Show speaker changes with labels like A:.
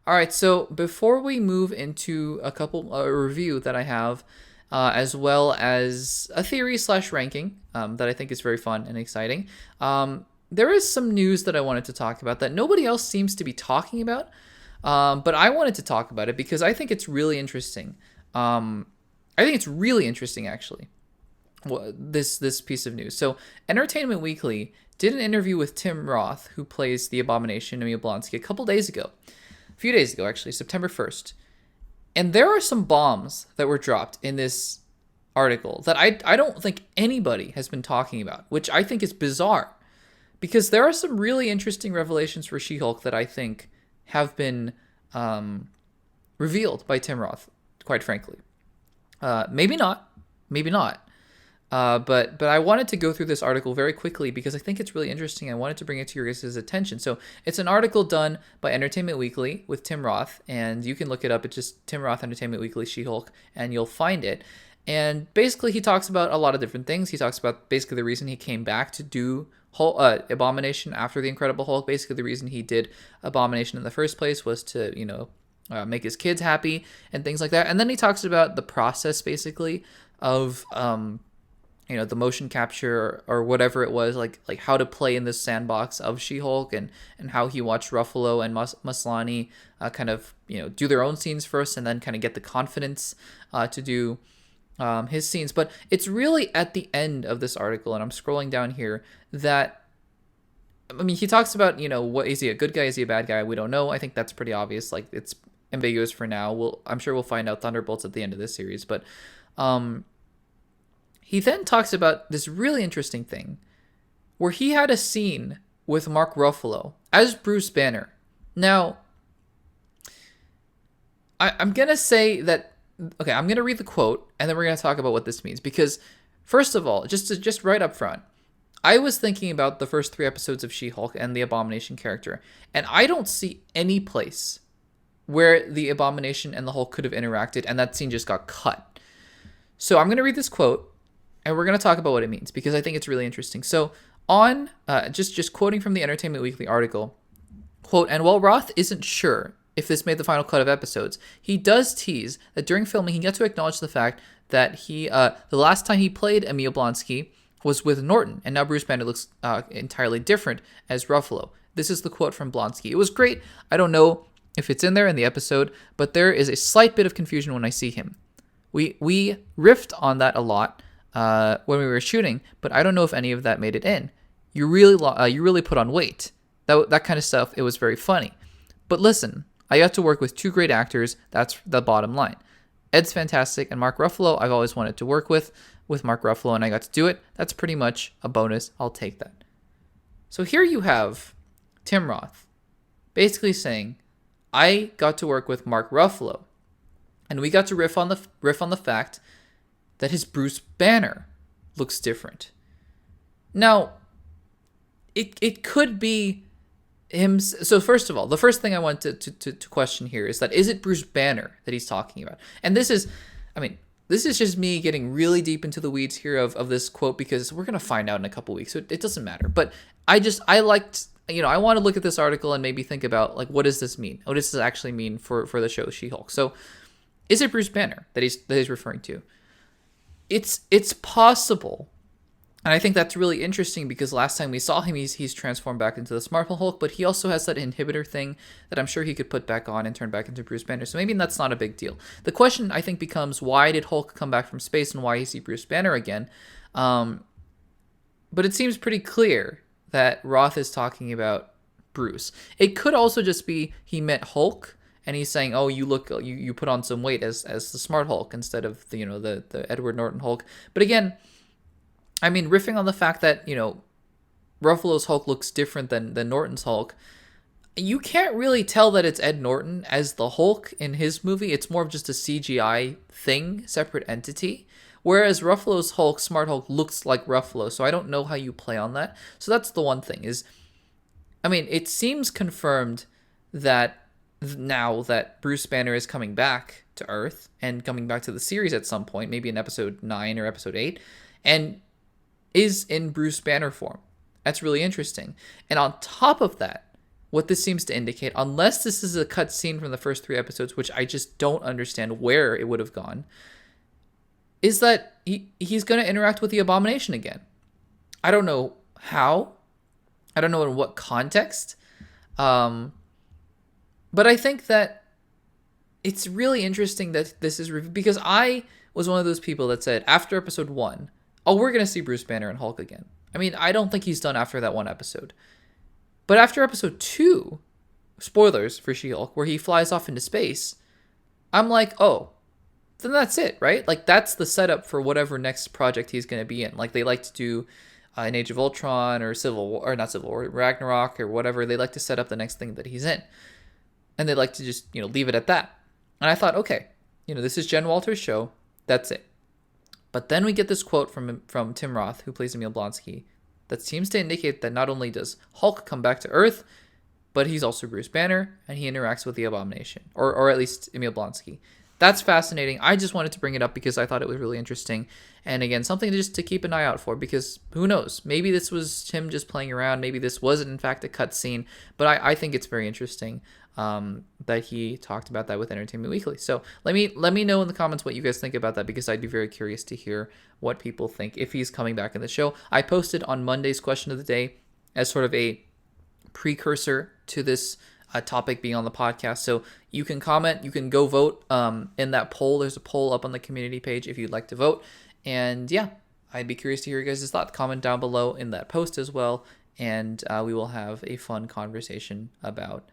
A: All right, so before we move into a review that I have, as well as a theory slash ranking that I think is very fun and exciting, there is some news that I wanted to talk about that nobody else seems to be talking about, but I wanted to talk about it because I think it's really interesting. I think it's really interesting, actually. This piece of news. So, Entertainment Weekly did an interview with Tim Roth, who plays the Abomination, Emil Blonsky, a couple days ago. A few days ago, actually, September 1st. And there are some bombs that were dropped in this article that I don't think anybody has been talking about, which I think is bizarre. Because there are some really interesting revelations for She-Hulk that I think have been revealed by Tim Roth, quite frankly. Maybe not. Maybe not. But I wanted to go through this article very quickly because I think it's really interesting. I wanted to bring it to your guys' attention. So it's an article done by Entertainment Weekly with Tim Roth, and you can look it up. It's just Tim Roth Entertainment Weekly She-Hulk, and you'll find it. And basically, he talks about a lot of different things. He talks about basically the reason he came back to do Abomination after the Incredible Hulk. Basically, the reason he did Abomination in the first place was to, make his kids happy and things like that. And then he talks about the process, basically, of the motion capture or whatever it was, like how to play in this sandbox of She-Hulk, and how he watched Ruffalo and Maslany kind of do their own scenes first, and then kind of get the confidence to do his scenes. But it's really at the end of this article, and I'm scrolling down here, that he talks about what is he, a good guy, is he a bad guy? We don't know. I think that's pretty obvious. Like, it's ambiguous for now. I'm sure we'll find out Thunderbolts at the end of this series, but he then talks about this really interesting thing where he had a scene with Mark Ruffalo as Bruce Banner. Now, I'm going to say that, okay, I'm going to read the quote, and then we're going to talk about what this means. Because, first of all, just right up front, I was thinking about the first 3 episodes of She-Hulk and the Abomination character, and I don't see any place where the Abomination and the Hulk could have interacted, and that scene just got cut. So I'm going to read this quote, and we're going to talk about what it means, because I think it's really interesting. So on, just quoting from the Entertainment Weekly article, quote, "And while Roth isn't sure if this made the final cut of episodes, he does tease that during filming he got to acknowledge the fact that the last time he played Emil Blonsky was with Norton, and now Bruce Banner looks entirely different as Ruffalo." This is the quote from Blonsky. "It was great. I don't know if it's in there in the episode, but there is a slight bit of confusion when I see him. We riffed on that a lot when we were shooting, but I don't know if any of that made it in. You really put on weight. That kind of stuff, it was very funny. But listen, I got to work with 2 great actors. That's the bottom line. Ed's fantastic, and Mark Ruffalo, I've always wanted to work with Mark Ruffalo, and I got to do it. That's pretty much a bonus. I'll take that." So here you have Tim Roth basically saying, I got to work with Mark Ruffalo, and we got to riff on the fact that his Bruce Banner looks different. Now, it could be him. So first of all, the first thing I want to question here is it Bruce Banner that he's talking about? And this is just me getting really deep into the weeds here of this quote, because we're going to find out in a couple weeks, so it doesn't matter. But I want to look at this article and maybe think about, like, what does this mean? What does this actually mean for the show She-Hulk? So is it Bruce Banner that he's referring to? It's possible, and I think that's really interesting, because last time we saw him, he's transformed back into the Smart Hulk, but he also has that inhibitor thing that I'm sure he could put back on and turn back into Bruce Banner, so maybe that's not a big deal. The question, I think, becomes, why did Hulk come back from space, and why is he Bruce Banner again? But it seems pretty clear that Roth is talking about Bruce. It could also just be he met Hulk, and he's saying, "Oh, you put on some weight as the Smart Hulk instead of the Edward Norton Hulk." But again, riffing on the fact that Ruffalo's Hulk looks different than Norton's Hulk, you can't really tell that it's Ed Norton as the Hulk in his movie. It's more of just a CGI thing, separate entity. Whereas Ruffalo's Hulk, Smart Hulk, looks like Ruffalo, so I don't know how you play on that. So that's the one thing it seems confirmed that now that Bruce Banner is coming back to Earth and coming back to the series at some point, maybe in episode 9 or episode 8, and is in Bruce Banner form. That's really interesting. And on top of that, what this seems to indicate, unless this is a cut scene from the first 3 episodes, which I just don't understand where it would have gone, is that he's going to interact with the Abomination again. I don't know how. I don't know in what context. But I think that it's really interesting that this is because I was one of those people that said after episode 1, oh, we're going to see Bruce Banner and Hulk again. I mean, I don't think he's done after that one episode. But after episode 2, spoilers for She-Hulk, where he flies off into space, I'm like, oh, then that's it, right? Like, that's the setup for whatever next project he's going to be in. Like, they like to do an Age of Ultron or Civil War, or not Civil War, Ragnarok or whatever. They like to set up the next thing that he's in. And they like to just, leave it at that. And I thought, okay, this is Jen Walters' show. That's it. But then we get this quote from Tim Roth, who plays Emil Blonsky, that seems to indicate that not only does Hulk come back to Earth, but he's also Bruce Banner, and he interacts with the Abomination, or at least Emil Blonsky. That's fascinating. I just wanted to bring it up because I thought it was really interesting. And again, something just to keep an eye out for, because who knows? Maybe this was him just playing around. Maybe this wasn't, in fact, a cut scene. But I think it's very interesting that he talked about that with Entertainment Weekly. So let me know in the comments what you guys think about that, because I'd be very curious to hear what people think if he's coming back in the show. I posted on Monday's question of the day as sort of a precursor to this topic being on the podcast. So you can comment, you can go vote in that poll. There's a poll up on the community page if you'd like to vote. And yeah, I'd be curious to hear your guys' thoughts. Comment down below in that post as well. And we will have a fun conversation about